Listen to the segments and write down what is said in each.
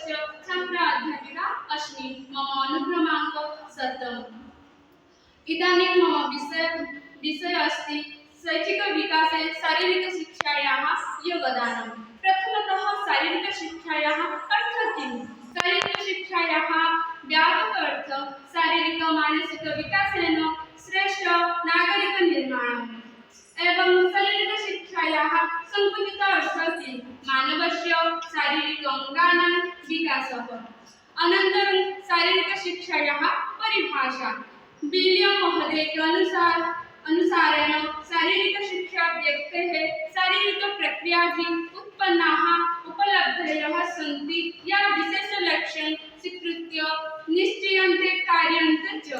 वर्गस्य छात्रा अध्यापिका अस्मि। मम अनुक्रमाङ्क 7। इदानीं मम विषय अस्ति शैक्षिकविकासे शारीरिकशिक्षायाः योगदानं। प्रथमतः शारीरिकशिक्षायाः अर्थः किं? शारीरिकशिक्षायाः व्यापक अर्थः शारीरिक-मानसिकविकासेन श्रेष्ठ नागरिकनिर्माणम्। एवं शारीरिकशिक्षायाः संकुचित अर्थः किं? मानवस्य शारीरिक-अङ्गानां विकासः। अनन्तरं शारीरिकशिक्षायाः परिभाषा। विलियम महोदय के अनुसारेण शारीरिकशिक्षा व्यक्तेः शारीरिकप्रक्रियाभिः उत्पन्नाः उपलब्धयः सन्ति या विशेषलक्ष्यं स्वीकृत्य निश्चीयन्ते कार्यन्ते च।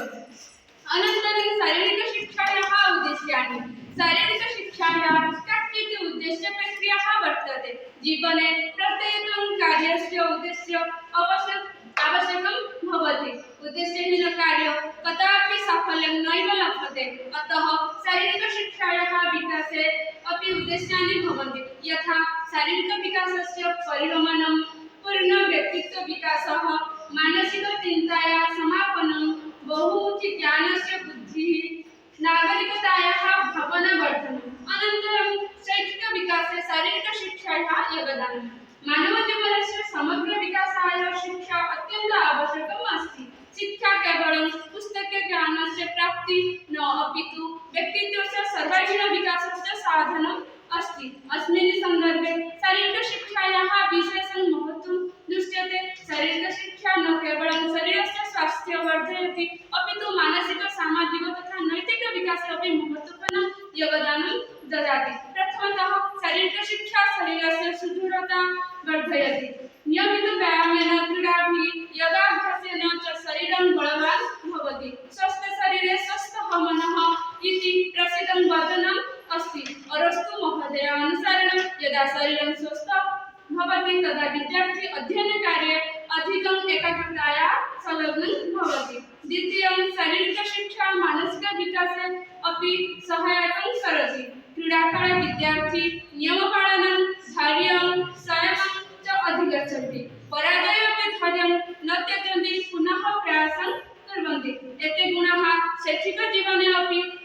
अनन्तरं शारीरिकशिक्षायाः उद्देश्यानि। शारीरिकशिक्षायाः काचित् उद्देश्यप्रक्रिया वर्तते। जीवने प्रत्येकं कार्यस्य उद्देश्य आवश्यकं भवति। उद्देश्यहीनकार्यं कदापि साफल्यं नैव लभते। अतः शारीरिकशिक्षायाः विकासे अपि उद्देश्यानि भवन्ति, यथा शारीरिकविकासस्य परिगमनं, पूर्णव्यक्तित्वविकासः, मानसिकचिन्तायाः समापनं, बहुमुखिज्ञानस्य बुद्धिः, नागरिकतायाः भावनावर्धनम्। अनन्तरं शैक्षिकविकासे शारीरिकशिक्षायाः योगदानं। मानवजीवनस्य समग्रविकासाय शिक्षा अत्यन्तं आवश्यकम् अस्ति। शिक्षा केवलं पुस्तकज्ञानस्य प्राप्तिः न, अपितु व्यक्तित्वस्य सर्वाङ्गीणविकासस्य साधनम् अस्ति। अस्मिन् सन्दर्भे शारीरिकशिक्षायाः विशेषं महत्त्वं दृश्यते। शारीरिकशिक्षा न केवलं शरीरस्य स्वास्थ्यं वर्धयति, अपितु मानसिक, सामाजिक तथा नैतिकविकासे अपि महत्त्वपूर्णं योगदानं ददाति। प्रथमतः शारीरिकशिक्षा शरीरस्य सुदृढता वर्धयति। नियमितव्यायामेन, क्रीडाभिः, योगाभ्यासेन च शरीरं बलवान् भवति। स्वस्थशरीरे स्वस्थः मनः इति प्रसिद्धं वचनम् अस्ति। अरस्तु महोदय अनुसारेण यदा शरीरं स्वस्थं भवति तदा विद्यार्थी अध्ययनकार्ये अधिकम् एकाग्रतया संलग्नं भवति। द्वितीयं, शारीरिकशिक्षा मानसिकविकासे अपि सहायकं करोति। क्रीडाकाले विद्यार्थी नियमपालनं, धैर्यं, संयमं च अधिगच्छन्ति। पराजये अपि धैर्यं न त्यजन्ति, पुनः प्रयासं कुर्वन्ति। एते गुणाः शैक्षिकजीवने अपि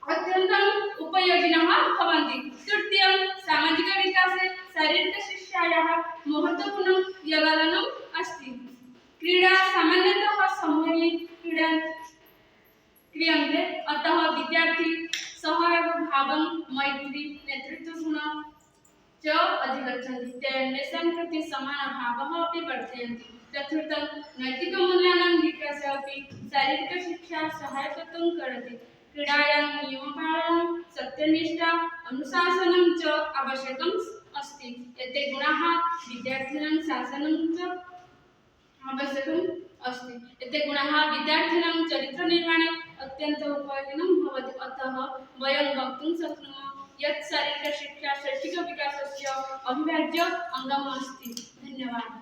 अत्यन्तम् उपयोगिनः भवन्ति। तृतीयं, सामाजिकविकासे शारीरिकशिक्षायाः महत्त्वपूर्णं योगदानम् अस्ति। क्रीडा सामान्यतः समूहे क्रियन्ते, अतः विद्यार्थी सहयोगभावं, मैत्री, नेतृत्वगुणं च अधिगच्छन्ति। ते अन्येषां प्रति समानभावः अपि वर्धयन्ति। चतुर्थं, नैतिकमूल्यानां विकासे अपि शारीरिकशिक्षा सहायकत्वं करोति। क्रीडायां नियमपालनं, सत्यनिष्ठा, अनुशासनं च आवश्यकम् अस्ति। एते गुणाः विद्यार्थिनां शासनं च आवश्यकम् अस्ति। एते गुणाः विद्यार्थिनां चरित्रनिर्माणे अत्यन्तम् उपयोगिनं भवति। अतः वयं वक्तुं शक्नुमः यत् शारीरिकशिक्षा शैक्षिकविकासस्य अविभाज्य अङ्गम् अस्ति। धन्यवादः।